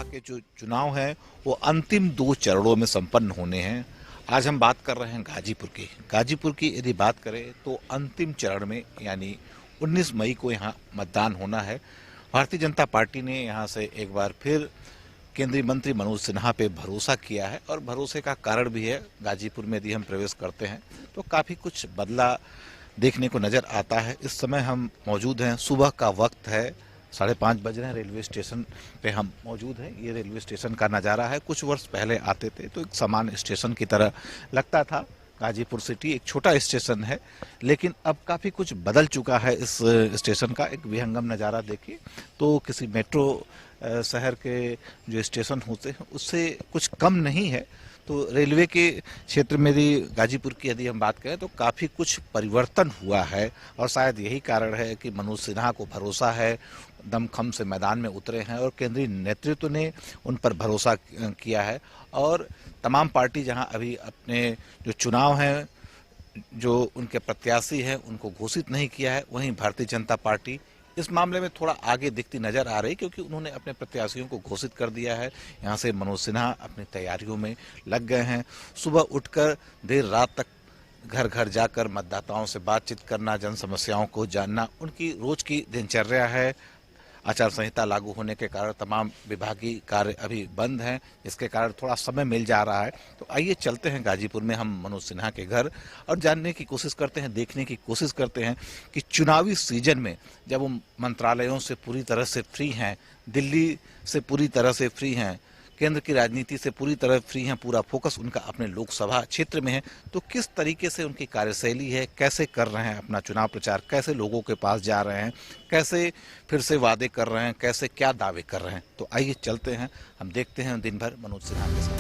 के जो चुनाव हैं वो अंतिम 2 चरणों में संपन्न होने हैं। आज हम बात कर रहे हैं गाजीपुर की। गाजीपुर की यदि बात करें तो अंतिम चरण में यानी 19 मई को यहाँ मतदान होना है। भारतीय जनता पार्टी ने यहाँ से एक बार फिर केंद्रीय मंत्री मनोज सिन्हा पे भरोसा किया है और भरोसे का कारण भी है। गाजीपुर में यदि हम प्रवेश करते हैं तो काफ़ी कुछ बदला देखने को नज़र आता है। इस समय हम मौजूद हैं, सुबह का वक्त है, 5:30 बज रहे हैं। रेलवे स्टेशन पे हम मौजूद हैं। ये रेलवे स्टेशन का नज़ारा है। कुछ वर्ष पहले आते थे तो एक सामान्य स्टेशन की तरह लगता था। गाजीपुर सिटी एक छोटा स्टेशन है, लेकिन अब काफ़ी कुछ बदल चुका है इस स्टेशन का। एक विहंगम नज़ारा देखिए तो किसी मेट्रो शहर के जो स्टेशन होते हैं उससे कुछ कम नहीं है। तो रेलवे के क्षेत्र में भी गाजीपुर की यदि हम बात करें तो काफ़ी कुछ परिवर्तन हुआ है और शायद यही कारण है कि मनोज सिन्हा को भरोसा है, दमखम से मैदान में उतरे हैं और केंद्रीय नेतृत्व ने उन पर भरोसा किया है। और तमाम पार्टी जहां अभी अपने जो चुनाव हैं, जो उनके प्रत्याशी हैं, उनको घोषित नहीं किया है, वहीं भारतीय जनता पार्टी इस मामले में थोड़ा आगे दिखती नजर आ रही, क्योंकि उन्होंने अपने प्रत्याशियों को घोषित कर दिया है। यहाँ से मनोज सिन्हा अपनी तैयारियों में लग गए हैं। सुबह उठकर देर रात तक घर घर जाकर मतदाताओं से बातचीत करना, जन समस्याओं को जानना उनकी रोज की दिनचर्या है। आचार संहिता लागू होने के कारण तमाम विभागीय कार्य अभी बंद हैं, जिसके कारण थोड़ा समय मिल जा रहा है। तो आइए चलते हैं गाजीपुर में हम मनोज सिन्हा के घर और जानने की कोशिश करते हैं, देखने की कोशिश करते हैं कि चुनावी सीजन में जब वो मंत्रालयों से पूरी तरह से फ्री हैं, दिल्ली से पूरी तरह से फ्री हैं, केंद्र की राजनीति से पूरी तरह फ्री हैं, पूरा फोकस उनका अपने लोकसभा क्षेत्र में है, तो किस तरीके से उनकी कार्यशैली है, कैसे कर रहे हैं अपना चुनाव प्रचार, कैसे लोगों के पास जा रहे हैं, कैसे फिर से वादे कर रहे हैं, कैसे क्या दावे कर रहे हैं। तो आइए चलते हैं, हम देखते हैं दिन भर मनोज सिन्हा के साथ।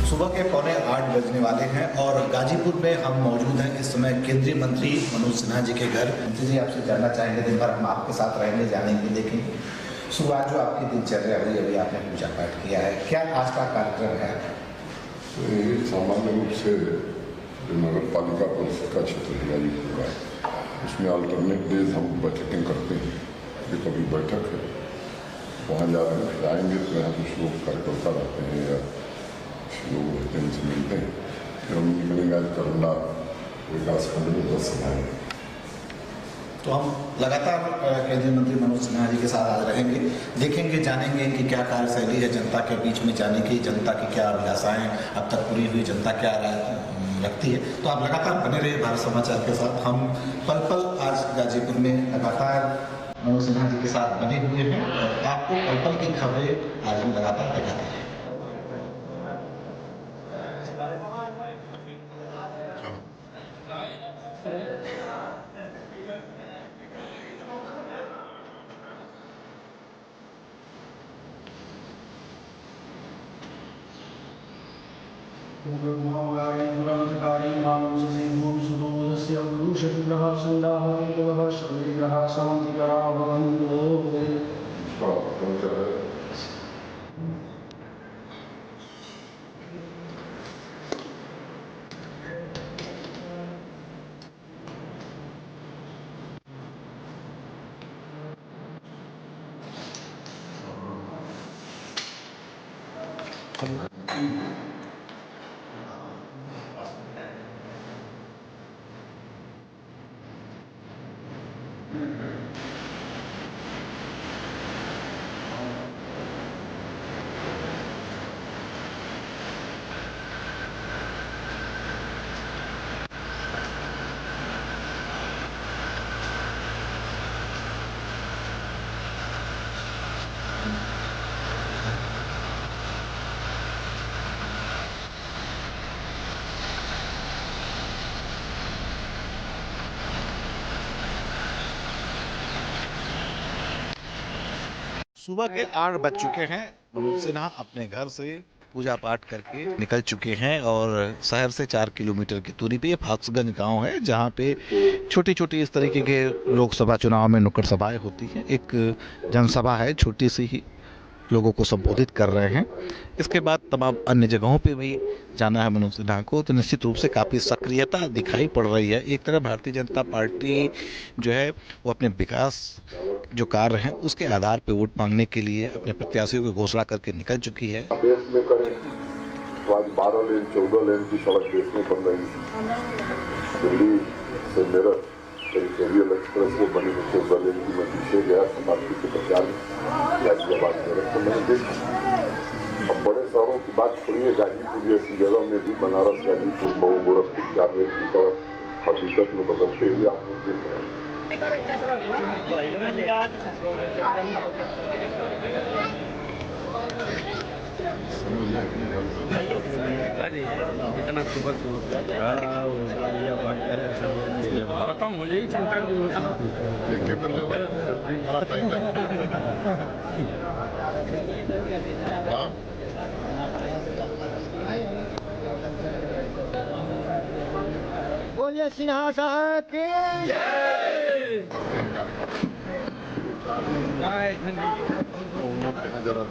सुबह के 7:45 बजने वाले हैं और गाजीपुर में हम मौजूद हैं इस समय केंद्रीय मंत्री मनोज सिन्हा जी के घर। मंत्री जी, आपसे जानना चाहेंगे, दिन भर हम आपके साथ रहेंगे, जानेंगे, देखेंगे। सुबह जो आपकी दिनचर्या हुई, अभी आपने पूजा पाठ किया है, क्या आज का कार्यक्रम है? सामान्य रूप से जो नगर पालिका परिषद का क्षेत्र है गाजीपुर का, उसमें अल्टरनेट डेज हम बैठकें करते हैं। ये कभी बैठक है, वहाँ जा रहे हैं, जाएंगे तो यहाँ कुछ लोग कार्यकर्ता रहते हैं या लोग रहते हैं, उनसे मिलते हैं। फिर हम निकलेंगे आज करना विकास खंड में 10 सभाएँ। तो हम लगातार केंद्रीय मंत्री मनोज सिन्हा जी के साथ आज रहेंगे, देखेंगे, जानेंगे कि क्या कार्यशैली है जनता के बीच में जाने की, जनता की क्या अभिलाषाएं अब तक पूरी हुई, जनता क्या राय रखती है। तो आप लगातार बने रहिए भारत समाचार के साथ। हम पल पल आज गाजीपुर में लगातार मनोज सिन्हा जी के साथ बने हुए हैं और आपको पल पल की खबरें आज हम लगातार दिखाते हैं। सुबह के 8 बज चुके हैं। मनोज सिन्हा अपने घर से पूजा पाठ करके निकल चुके हैं और शहर से 4 किलोमीटर की दूरी पे ये फाक्सगंज गांव है, जहां पे छोटी छोटी इस तरीके के लोकसभा चुनाव में नुक्कड़ सभाएं होती हैं। एक जनसभा है छोटी सी ही, लोगों को संबोधित कर रहे हैं। इसके बाद तमाम अन्य जगहों पे भी जाना है मनोज सिन्हा को, तो निश्चित रूप से काफ़ी सक्रियता दिखाई पड़ रही है। एक तरफ भारतीय जनता पार्टी जो है वो अपने विकास जो कार्य हैं उसके आधार पे वोट मांगने के लिए अपने प्रत्याशियों की घोषणा करके निकल चुकी है। देश में करें तो आज 12 लेन 14 लेन की सड़क देश में बन रही है। दिल्ली से मेरठ टेरिटोरियल एक्सप्रेस वो बनी है 14 लेन की। मैं पीछे गया पार्टी के प्रचार में गाजियाबाद मेरठ तो मैंने देखा। अब बड़े शहरों की बात छोड़िए, गाजीपुर जैसी जगह में भी बनारस गाजीपुर मऊ गोरखपुर चारमेल की तरफ हकीकत में बदलते हुए आप लोग देख रहे हैं। इतना सुबह बताओ मुझे ही चिंता बोलिए सिन्हा साहब की जरा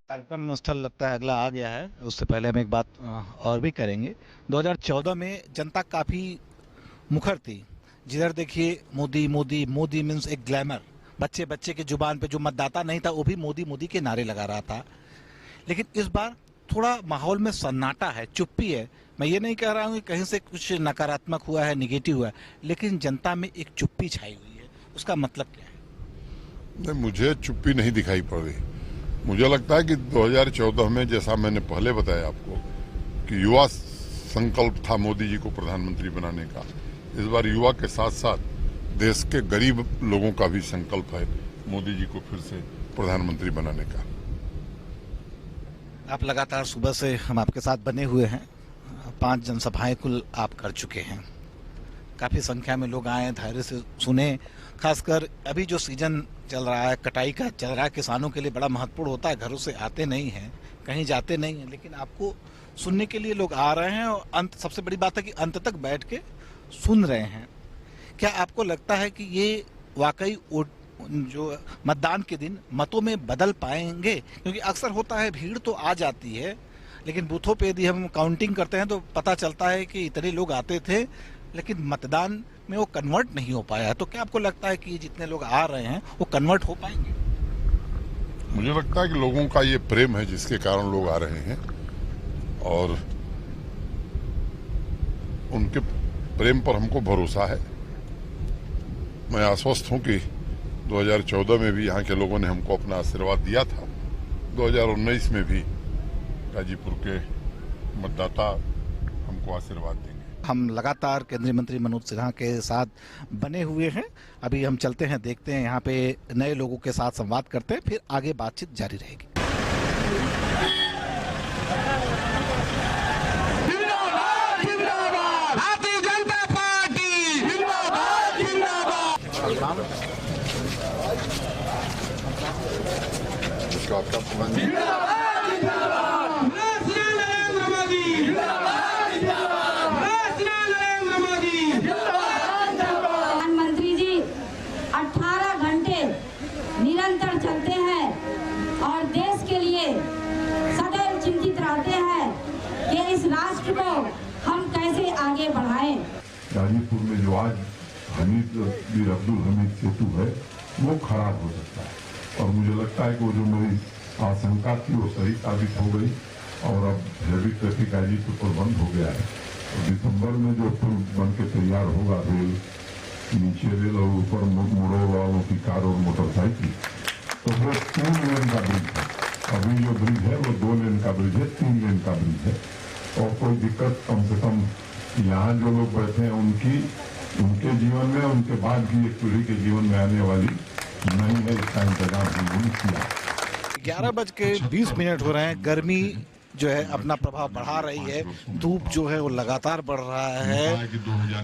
कार्यक्रम स्थल लगता है अगला आ गया है। उससे पहले हम एक बात और भी करेंगे। 2014 में जनता काफ़ी मुखर थी। जिधर देखिए मोदी मोदी मोदी मीन्स एक ग्लैमर। बच्चे बच्चे के जुबान पे जो मतदाता नहीं था वो भी मोदी मोदी के नारे लगा रहा था। लेकिन इस बार थोड़ा माहौल में सन्नाटा है, चुप्पी है। मैं ये नहीं कह रहा हूँ कि कहीं से कुछ नकारात्मक हुआ है, निगेटिव हुआ है, लेकिन जनता में एक चुप्पी छाई हुई है। उसका मतलब क्या है? नहीं, मुझे चुप्पी नहीं दिखाई पड़ रही। मुझे लगता है कि 2014 में जैसा मैंने पहले बताया आपको कि युवा संकल्प था मोदी जी को प्रधानमंत्री बनाने का, इस बार युवा के साथ साथ देश के गरीब लोगों का भी संकल्प है मोदी जी को फिर से प्रधानमंत्री बनाने का। आप लगातार सुबह से हम आपके साथ बने हुए हैं। 5 जनसभाएं कुल आप कर चुके हैं। काफ़ी संख्या में लोग आए, धैर्य से सुने। खासकर अभी जो सीजन चल रहा है, कटाई का चल रहा है, किसानों के लिए बड़ा महत्वपूर्ण होता है। घरों से आते नहीं हैं, कहीं जाते नहीं हैं, लेकिन आपको सुनने के लिए लोग आ रहे हैं। और अंत सबसे बड़ी बात है कि अंत तक बैठ के सुन रहे हैं। क्या आपको लगता है कि ये वाकई जो मतदान के दिन मतों में बदल पाएंगे? क्योंकि अक्सर होता है भीड़ तो आ जाती है, लेकिन बूथों पे यदि हम काउंटिंग करते हैं तो पता चलता है कि इतने लोग आते थे लेकिन मतदान में वो कन्वर्ट नहीं हो पाया है। तो क्या आपको लगता है कि जितने लोग आ रहे हैं वो कन्वर्ट हो पाएंगे? मुझे लगता है कि लोगों का ये प्रेम है जिसके कारण लोग आ रहे हैं, और उनके प्रेम पर हमको भरोसा है। मैं आश्वस्त हूं कि 2014 में भी यहाँ के लोगों ने हमको अपना आशीर्वाद दिया था। 2019 में भी गाजीपुर के मतदाता हमको आशीर्वाद देंगे। हम लगातार केंद्रीय मंत्री मनोज सिन्हा के साथ बने हुए हैं। अभी हम चलते हैं, देखते हैं, यहाँ पे नए लोगों के साथ संवाद करते हैं, फिर आगे बातचीत जारी रहेगी। भारतीय जनता पार्टी जिंदाबाद जिंदाबाद। इसका आपका प्रधानमंत्री जी 18 घंटे निरंतर चलते हैं और देश के लिए सदैव चिंतित रहते हैं कि इस राष्ट्र को हम कैसे आगे बढ़ाएं। गाजीपुर में जो आज बीर अब्दुल हमीद सेतु है वो खराब हो सकता है, और मुझे लगता है कि वो जो मेरी आशंका थी वो सही साबित हो गई, और अब हैवी ट्रैफिक गाजीपुर पर बंद हो गया है। और दिसंबर में जो पुल बन के तैयार होगा, रेल नीचे रेल और ऊपर मोड़ों वालों की कार और मोटरसाइकिल, तो वो 3 लेन का ब्रिज है। अभी जो ब्रिज है वो 2 लेन का ब्रिज है, 3 लेन का ब्रिज है। और कोई दिक्कत कम से कम यहाँ जो लोग बैठे हैं उनके जीवन में, उनके बाद की एक पीढ़ी के जीवन में आने वाली नहीं है। इसका इंतजाम हमने किया। 11:20 हो रहे हैं। गर्मी जो है अपना प्रभाव बढ़ा रही है। धूप जो है वो लगातार बढ़ रहा है,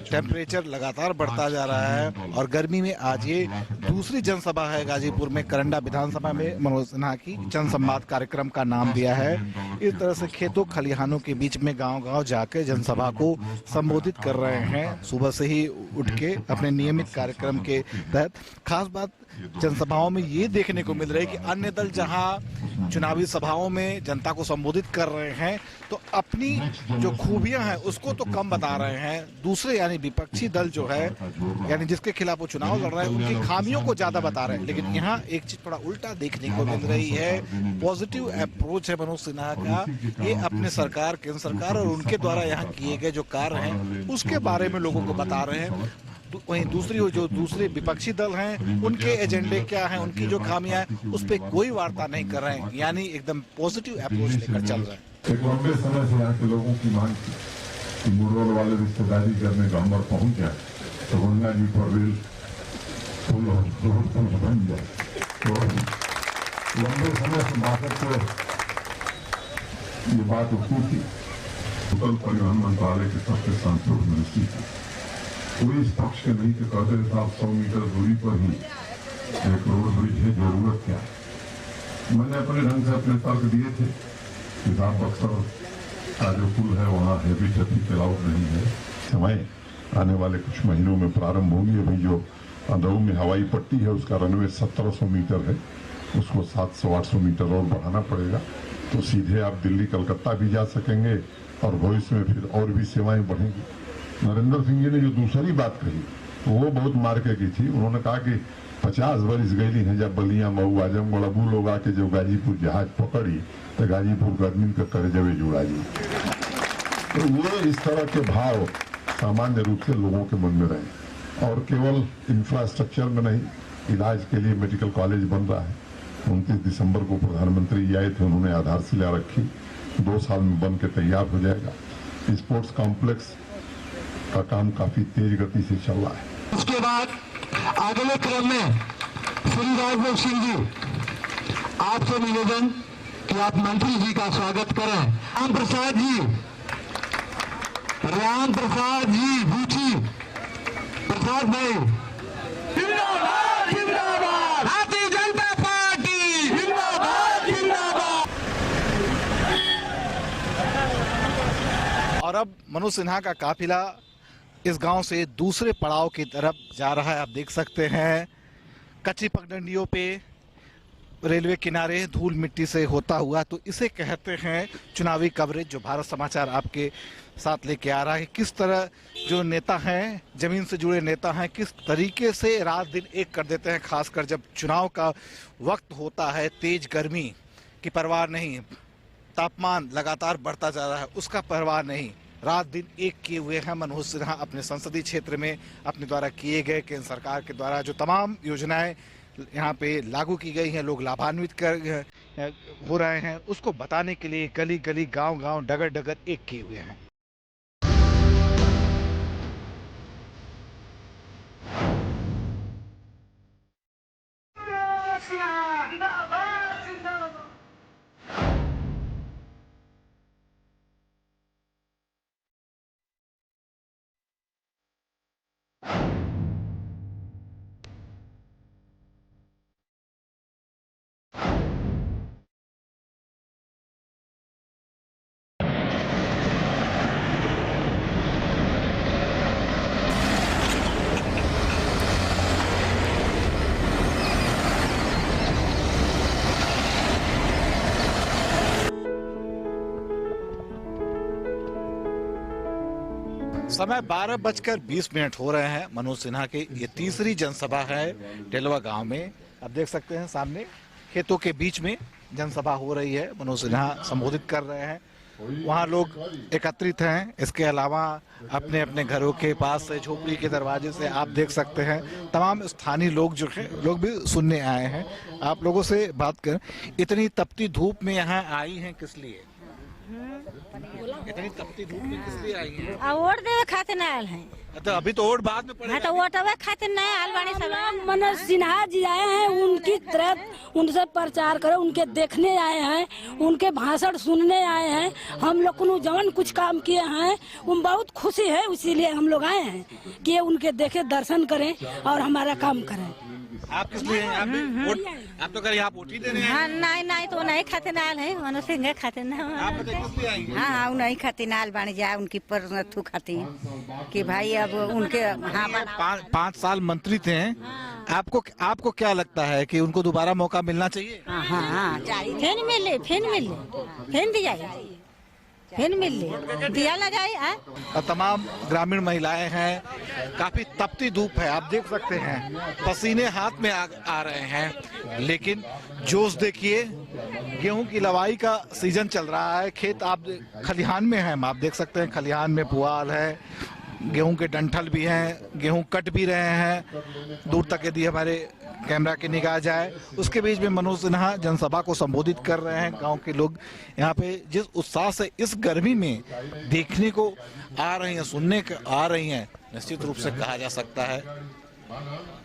टेम्परेचर लगातार बढ़ता जा रहा है। और गर्मी में आज ये दूसरी जनसभा है गाजीपुर में। करंडा विधानसभा में मनोज सिन्हा की जनसंवाद कार्यक्रम का नाम दिया है। इस तरह से खेतों खलिहानों के बीच में गांव-गांव जाकर जनसभा को संबोधित कर रहे हैं सुबह से ही उठ के अपने नियमित कार्यक्रम के तहत। खास बात जनसभाओं में ये देखने को मिल रही है कि अन्य दल जहां चुनावी सभाओं में जनता को संबोधित कर रहे हैं तो अपनी जो खूबियां हैं उसको तो कम बता रहे हैं। दूसरे यानी विपक्षी दल जो है, यानी जिसके खिलाफ वो चुनाव लड़ रहे हैं, उनकी खामियों को ज्यादा बता रहे हैं। लेकिन यहाँ एक चीज थोड़ा उल्टा देखने को मिल रही है। पॉजिटिव अप्रोच है मनोज सिन्हा का। ये अपने सरकार, केंद्र सरकार और उनके द्वारा यहाँ किए गए जो कार्य हैं उसके बारे में लोगों को बता रहे हैं। वहीं दूसरे विपक्षी दल हैं उनके एजेंडे क्या हैं, उनकी जो खामियां हैं उस पर कोई वार्ता नहीं कर रहे हैं। यानी एकदम पॉजिटिव अप्रोच लेकर चल रहे हैं। एक लंबे समय से यहाँ के लोगों की मांग थी कि मुरवल वाले रिश्तेदारी करने गंबर पहुंच जाए तो गंगा जी पर रेल पुल बन जाए। तो लंबे समय से बात को ये बात उठी थी। उत्तर परिवहन मंत्रालय के सबसे संतुष्ट मिनिस्ट्री थी। कोई इस पक्ष के नहीं कि कहते साहब 100 मीटर दूरी पर ही एक रोड ब्रिज है, जरूरत क्या है। मैंने अपने ढंग से अपने तर्क दिए थे कि साहब बक्सर का जो पुल है वहाँ हैवी ट्रैफिक अलाउड नहीं है। समय आने वाले कुछ महीनों में प्रारंभ होंगी। अभी जो अंदरू में हवाई पट्टी है उसका रनवे 1700 मीटर है, उसको 700-800 मीटर और बढ़ाना पड़ेगा। तो सीधे आप दिल्ली कलकत्ता भी जा सकेंगे और भविष्य में फिर और भी सेवाएं बढ़ेंगी। नरेंद्र सिंह जी ने जो दूसरी बात कही वो बहुत मार्के की थी। उन्होंने कहा कि 50 वर्ष गई है जब बलिया मऊ आजमगढ़ अबू लोग आके जब गाजीपुर जहाज पकड़ी तो गाजीपुर गर्मी का करजवे जुड़ा जी। तो ये इस तरह के भाव सामान्य रूप से लोगों के मन में रहे। और केवल इंफ्रास्ट्रक्चर में नहीं, इलाज के लिए मेडिकल कॉलेज बन रहा है। 29 दिसंबर को प्रधानमंत्री आए थे, उन्होंने आधारशिला रखी। 2 साल में बन के तैयार हो जाएगा। स्पोर्ट्स कॉम्प्लेक्स का काम काफी तेज गति से चल रहा है। उसके बाद अगले क्रम में श्री राजभोग सिंह जी, आपसे निवेदन कि आप मंत्री जी का स्वागत करें। राम प्रसाद जी बूची प्रसाद भाई, जिंदाबाद जिंदाबाद, भारतीय जनता पार्टी जिंदाबाद जिंदाबाद। और अब मनोज सिन्हा का काफिला इस गांव से दूसरे पड़ाव की तरफ जा रहा है। आप देख सकते हैं कच्ची पगडंडियों पे रेलवे किनारे धूल मिट्टी से होता हुआ। तो इसे कहते हैं चुनावी कवरेज, जो भारत समाचार आपके साथ लेके आ रहा है। किस तरह जो नेता हैं, जमीन से जुड़े नेता हैं, किस तरीके से रात दिन एक कर देते हैं। खासकर जब चुनाव का वक्त होता है, तेज गर्मी की परवाह नहीं, तापमान लगातार बढ़ता जा रहा है, उसका परवाह नहीं, रात दिन एक किए हुए हैं मनोज सिन्हा। अपने संसदीय क्षेत्र में अपने द्वारा किए गए, केंद्र सरकार के द्वारा जो तमाम योजनाएं यहाँ पे लागू की गई हैं, लोग लाभान्वित हो रहे हैं, उसको बताने के लिए गली गली, गांव गांव, डगर डगर एक किए हुए हैं। समय 12:20 हो रहे हैं। मनोज सिन्हा की ये तीसरी जनसभा है टेलवा गांव में। आप देख सकते हैं सामने खेतों के बीच में जनसभा हो रही है। मनोज सिन्हा संबोधित कर रहे हैं। वहाँ लोग एकत्रित हैं। इसके अलावा अपने अपने घरों के पास से, झोपड़ी के दरवाजे से आप देख सकते हैं तमाम स्थानीय लोग जो है लोग भी सुनने आए हैं। आप लोगों से बात करें, इतनी तपती धूप में यहाँ आई हैं किस लिए? इतनी तपती धूप में किस लिए आई हैं? वोट देवे खातिर न आयल है। तो अभी तो वोट बाद में पड़ेगा। हाँ तो वोट देवे खातिर नहीं आयल बानी सब। मनोज सिन्हा जी आए हैं, उनकी तरफ उनसे प्रचार करो, उनके देखने आए हैं, उनके भाषण सुनने आए हैं। हम लोग को जवन कुछ काम किए हैं उन बहुत खुशी है, इसीलिए हम लोग आए हैं कि उनके देखे, दर्शन करें और हमारा काम करें। आप किस लिए? आप तो कल यहाँ वोट ही देने हाँ नहीं तो नहीं खातिर न आयल है, मनोज सिंह खातिर न। आप बताइए किस लिए आई हैं? हाँ नहीं खातिर न आयल बानी जा, उनकी पर थू खातिर कि भाई अब उनके। हाँ 5 साल मंत्री थे। आपको क्या लगता है कि उनको दोबारा मौका मिलना चाहिए? हाँ फिर मिले फिर दिया फिर मिल दिया ना जाए। और तमाम ग्रामीण महिलाएं हैं, काफी तपती धूप है, आप देख सकते हैं पसीने हाथ में आ रहे हैं, लेकिन जोश देखिए। गेहूं की लवाई का सीजन चल रहा है, खेत आप खलिहान में हैं, आप देख सकते हैं खलिहान में पुआल है, गेहूं के डंठल भी हैं, गेहूं कट भी रहे हैं, दूर तक यदि हमारे कैमरा की निगाह जाए। उसके बीच में मनोज सिन्हा जनसभा को संबोधित कर रहे हैं। गांव के लोग यहाँ पे जिस उत्साह से इस गर्मी में देखने को आ रही हैं, सुनने को आ रही हैं, निश्चित रूप से कहा जा सकता है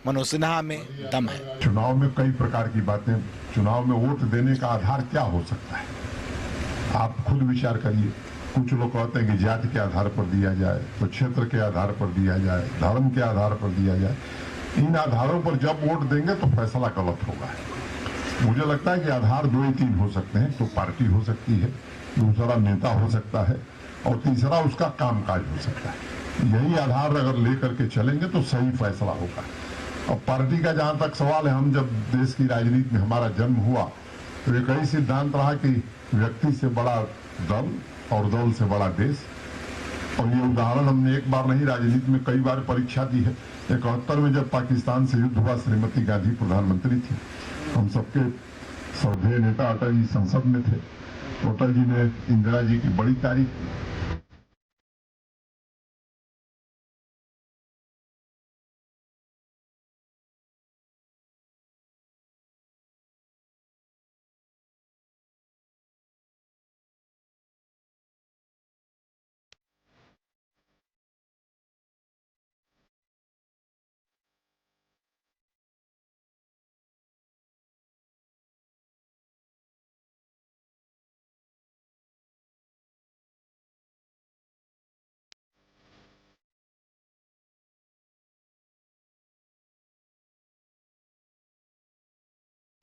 मनोज सिन्हा में दम है। चुनाव में कई प्रकार की बातें, चुनाव में वोट देने का आधार क्या हो सकता है, आप खुद विचार करिए। कुछ लोग कहते हैं कि जाति के आधार पर दिया जाए, तो क्षेत्र के आधार पर दिया जाए, धर्म के आधार पर दिया जाए। इन आधारों पर जब वोट देंगे तो फैसला गलत होगा। मुझे लगता है कि आधार 2 या 3 हो सकते हैं। तो पार्टी हो सकती है, दूसरा नेता हो सकता है, और तीसरा उसका कामकाज हो सकता है। यही आधार अगर लेकर के चलेंगे तो सही फैसला होगा। और पार्टी का जहां तक सवाल है, हम जब देश की राजनीति में हमारा जन्म हुआ तो एक ही सिद्धांत रहा कि व्यक्ति से बड़ा दल और दल से बड़ा देश। और ये उदाहरण हमने एक बार नहीं, राजनीति में कई बार परीक्षा दी है। 71 में जब पाकिस्तान से युद्ध हुआ, श्रीमती गांधी प्रधानमंत्री थी, हम सबके श्रद्धेय नेता अटल जी संसद में थे, तो अटल जी ने इंदिरा जी की बड़ी तारीफ की।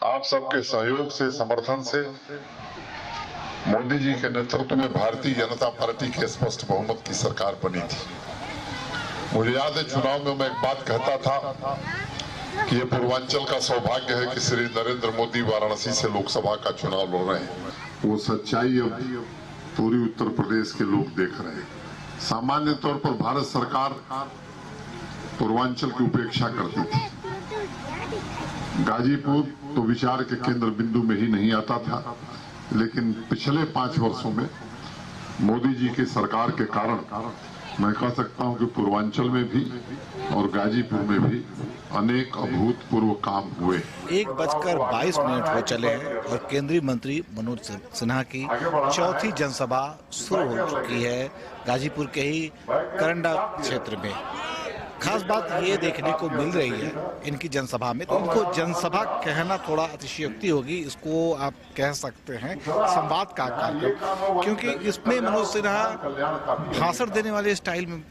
आप सबके सहयोग से, समर्थन से मोदी जी के नेतृत्व में भारतीय जनता पार्टी के स्पष्ट बहुमत की सरकार बनी थी। मुझे याद है चुनाव में मैं एक बात कहता था कि ये पूर्वांचल का सौभाग्य है कि श्री नरेंद्र मोदी वाराणसी से लोकसभा का चुनाव लड़ रहे हैं। वो सच्चाई अब पूरी उत्तर प्रदेश के लोग देख रहे हैं। सामान्य तौर पर भारत सरकार पूर्वांचल की उपेक्षा करती थी। गाजीपुर तो विचार के केंद्र बिंदु में ही नहीं आता था, लेकिन पिछले 5 वर्षों में मोदी जी की सरकार के कारण मैं कह सकता हूं कि पूर्वांचल में भी और गाजीपुर में भी अनेक अभूतपूर्व काम हुए। 1:22 हो चले हैं और केंद्रीय मंत्री मनोज सिन्हा की चौथी जनसभा शुरू हो चुकी है गाजीपुर के ही करंडा क्षेत्र में। खास बात ये देखने को मिल रही है इनकी जनसभा में, तो इनको जनसभा कहना थोड़ा अतिशयोक्ति होगी, इसको आप कह सकते हैं संवाद का कार्यक्रम, क्योंकि इसमें मनोज सिन्हा भाषण देने वाले स्टाइल में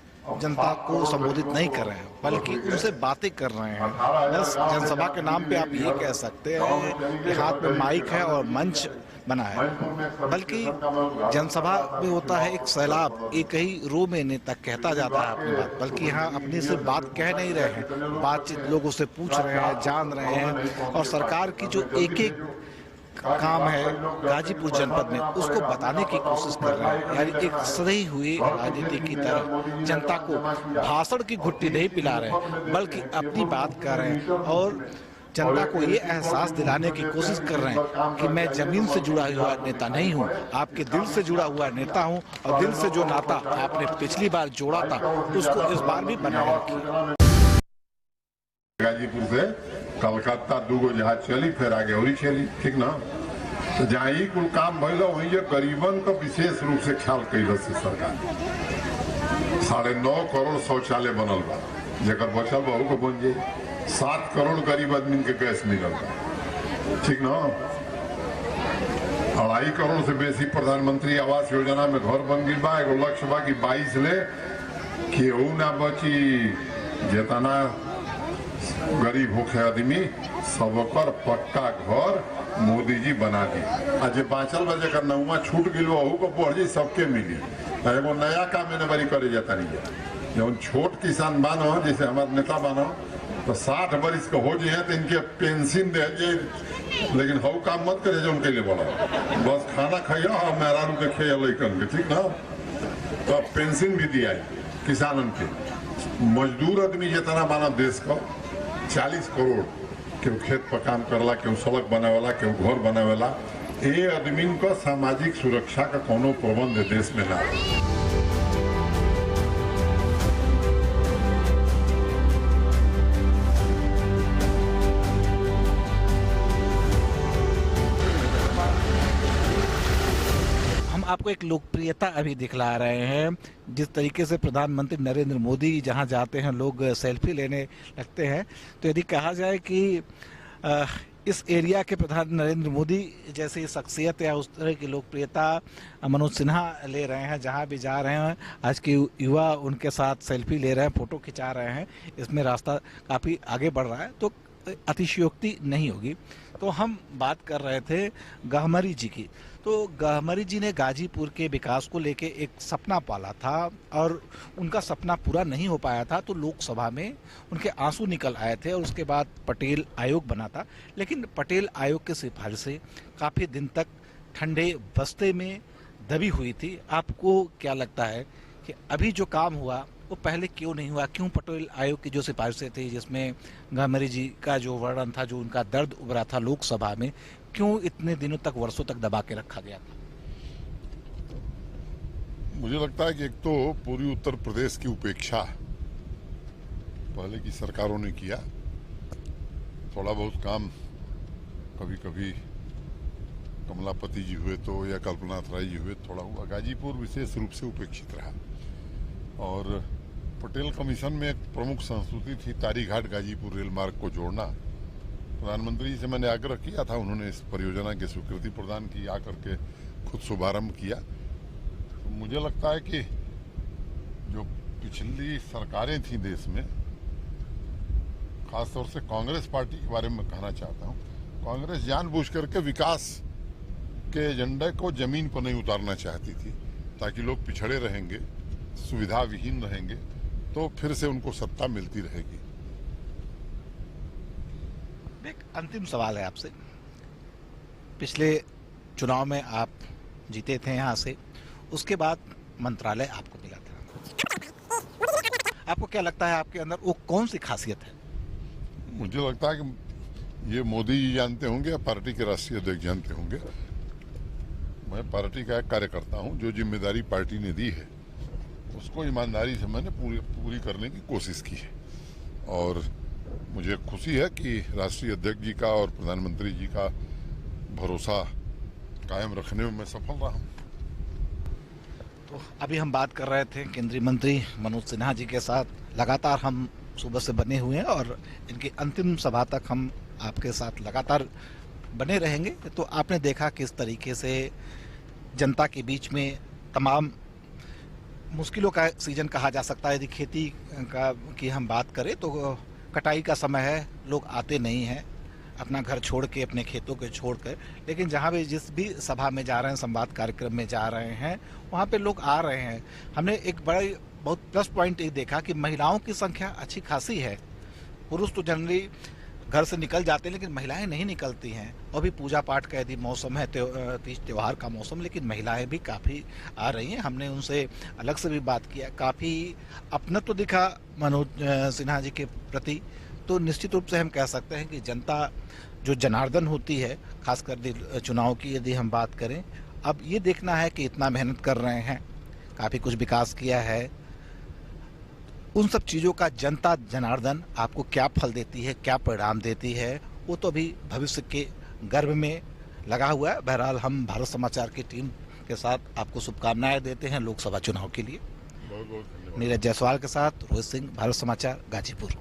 जनता को संबोधित नहीं कर रहे हैं, बल्कि उनसे बातें कर रहे हैं। बस जनसभा के नाम पे आप ये कह सकते हैं कि हाथ में माइक है और मंच बना है, बल्कि जनसभा में होता है एक सैलाब, एक ही रो में नेता कहता जाता है अपनी बात, बल्कि यहाँ अपनी से बात कह नहीं रहे हैं, बातचीत लोगों से पूछ रहे हैं, जान रहे हैं, और सरकार की जो एक काम है गाजीपुर जनपद में उसको बताने की कोशिश कर रहे हैं। यानी एक सही हुई राजनीति की तरह जनता को भाषण की घुट्टी नहीं पिला रहे हैं, बल्कि अपनी बात कर रहे हैं। और जनता को ये एहसास दिलाने की कोशिश कर रहे हैं कि मैं जमीन से जुड़ा हुआ नेता नहीं हूं, आपके दिल से जुड़ा हुआ नेता हूं और दिल से जो नाता आपने पिछली बार जोड़ा था उसको इस बार भी बनाए रखिए। गाजीपुर से कलकत्ता 2 जहाज चली, फिर आगे और चली, ठीक ना। तो जहाँ ही कुल काम भइल वही गरीबन का विशेष रूप से ख्याल कैल से सरकार 9.5 करोड़ शौचालय बनल बा, जेकर बचल बहू को बन जाए। 7 करोड़ गरीब आदमी के गैस मिलल बा, ठीक ना। 2.5 करोड़ से बेसी प्रधानमंत्री आवास योजना में घर बन गई बा। एगो लक्ष्य बा कि 22 ले केहू ना बची जेतना गरीब होखे आदमी सबकर पक्का घर मोदी जी बना दी। आज बाँचल बजे का नौवा छूट गई वहू को बढ़ जी सबके मिली। एगो नया काम इन्हें बड़ी करे जाता नहीं है। जब छोट किसान बानो जैसे हमारे नेता बानो तो 60 बरिस के हो जाए तो इनके पेंशन दे जाए, लेकिन हव काम मत करे जो उनके लिए बोला बस खाना खाइया और मेहरारू के खेया लैकन के, ठीक ना। तो पेंशन भी दिया किसानन के। मजदूर आदमी जितना माना देश का 40 करोड़ केहू खेत पर काम करला, केहू सड़क बनावेला, केहू घर बनावेला। ये आदमी का सामाजिक सुरक्षा का कोनो प्रबंध देश में ना। आपको एक लोकप्रियता अभी दिखला रहे हैं। जिस तरीके से प्रधानमंत्री नरेंद्र मोदी जहां जाते हैं लोग सेल्फी लेने लगते हैं, तो यदि कहा जाए कि इस एरिया के प्रधान नरेंद्र मोदी जैसी शख्सियत या उस तरह की लोकप्रियता मनोज सिन्हा ले रहे हैं, जहां भी जा रहे हैं आज के युवा उनके साथ सेल्फी ले रहे हैं, फोटो खिंचा रहे हैं, इसमें रास्ता काफ़ी आगे बढ़ रहा है, तो अतिशयोक्ति नहीं होगी। तो हम बात कर रहे थे गहमरी जी की। तो गहमरी जी ने गाजीपुर के विकास को लेके एक सपना पाला था और उनका सपना पूरा नहीं हो पाया था, तो लोकसभा में उनके आंसू निकल आए थे और उसके बाद पटेल आयोग बना था। लेकिन पटेल आयोग की सिफारिशें काफ़ी दिन तक ठंडे बस्ते में दबी हुई थी। आपको क्या लगता है कि अभी जो काम हुआ वो पहले क्यों नहीं हुआ? क्यों पटेल आयोग की जो सिफारिशें थी जिसमें गहमरी जी का जो वर्णन था, जो उनका दर्द उभरा था लोकसभा में, क्यों इतने दिनों तक, वर्षों तक दबा के रखा गया था? मुझे लगता है कि एक तो पूरी उत्तर प्रदेश की उपेक्षा पहले की सरकारों ने किया। थोड़ा बहुत काम कभी कभी कमलापति जी हुए तो या कल्पनाथ राय जी हुए थोड़ा हुआ। गाजीपुर विशेष रूप से उपेक्षित रहा। और पटेल कमीशन में एक प्रमुख संस्तुति थी तारी घाट गाजीपुर रेल मार्ग को जोड़ना। प्रधानमंत्री जी से मैंने आग्रह किया था, उन्होंने इस परियोजना की स्वीकृति प्रदान की, आकर के खुद शुभारंभ किया। तो मुझे लगता है कि जो पिछली सरकारें थी देश में, खासतौर से कांग्रेस पार्टी के बारे में कहना चाहता हूँ, कांग्रेस जानबूझ करके विकास के एजेंडे को जमीन पर नहीं उतारना चाहती थी, ताकि लोग पिछड़े रहेंगे, सुविधा विहीन रहेंगे, तो फिर से उनको सत्ता मिलती रहेगी। एक अंतिम सवाल है आपसे। पिछले चुनाव में आप जीते थे यहाँ से, उसके बाद मंत्रालय आपको मिला था। आपको क्या लगता है आपके अंदर वो कौन सी खासियत है? मुझे लगता है कि ये मोदी जी जानते होंगे या पार्टी के राष्ट्रीय अध्यक्ष जानते होंगे। मैं पार्टी का एक कार्यकर्ता हूँ। जो जिम्मेदारी पार्टी ने दी है उसको ईमानदारी से मैंने पूरी करने की कोशिश की है। और मुझे खुशी है कि राष्ट्रीय अध्यक्ष जी का और प्रधानमंत्री जी का भरोसा कायम रखने में मैं सफल रहा हूँ। तो अभी हम बात कर रहे थे केंद्रीय मंत्री मनोज सिन्हा जी के साथ। लगातार हम सुबह से बने हुए हैं और इनकी अंतिम सभा तक हम आपके साथ लगातार बने रहेंगे। तो आपने देखा किस तरीके से जनता के बीच में तमाम मुश्किलों का सीजन कहा जा सकता है। यदि खेती का की हम बात करें तो कटाई का समय है, लोग आते नहीं हैं अपना घर छोड़ के, अपने खेतों के छोड़ कर। लेकिन जहाँ भी जिस भी सभा में जा रहे हैं, संवाद कार्यक्रम में जा रहे हैं, वहाँ पे लोग आ रहे हैं। हमने एक बड़ा बहुत प्लस पॉइंट ये देखा कि महिलाओं की संख्या अच्छी खासी है। पुरुष तो जनरली घर से निकल जाते हैं, लेकिन महिलाएं नहीं निकलती हैं। और भी पूजा पाठ का यदि मौसम है, तीज त्योहार का मौसम, लेकिन महिलाएं भी काफ़ी आ रही हैं। हमने उनसे अलग से भी बात किया, काफ़ी अपनत्व दिखा मनोज सिन्हा जी के प्रति। तो निश्चित रूप से हम कह सकते हैं कि जनता जो जनार्दन होती है, खासकर चुनाव की यदि हम बात करें, अब ये देखना है कि इतना मेहनत कर रहे हैं, काफ़ी कुछ विकास किया है, उन सब चीज़ों का जनता जनार्दन आपको क्या फल देती है, क्या परिणाम देती है, वो तो अभी भविष्य के गर्भ में लगा हुआ है। बहरहाल हम भारत समाचार की टीम के साथ आपको शुभकामनाएं देते हैं लोकसभा चुनाव के लिए। नीरज जायसवाल के साथ रोहित सिंह, भारत समाचार, गाजीपुर।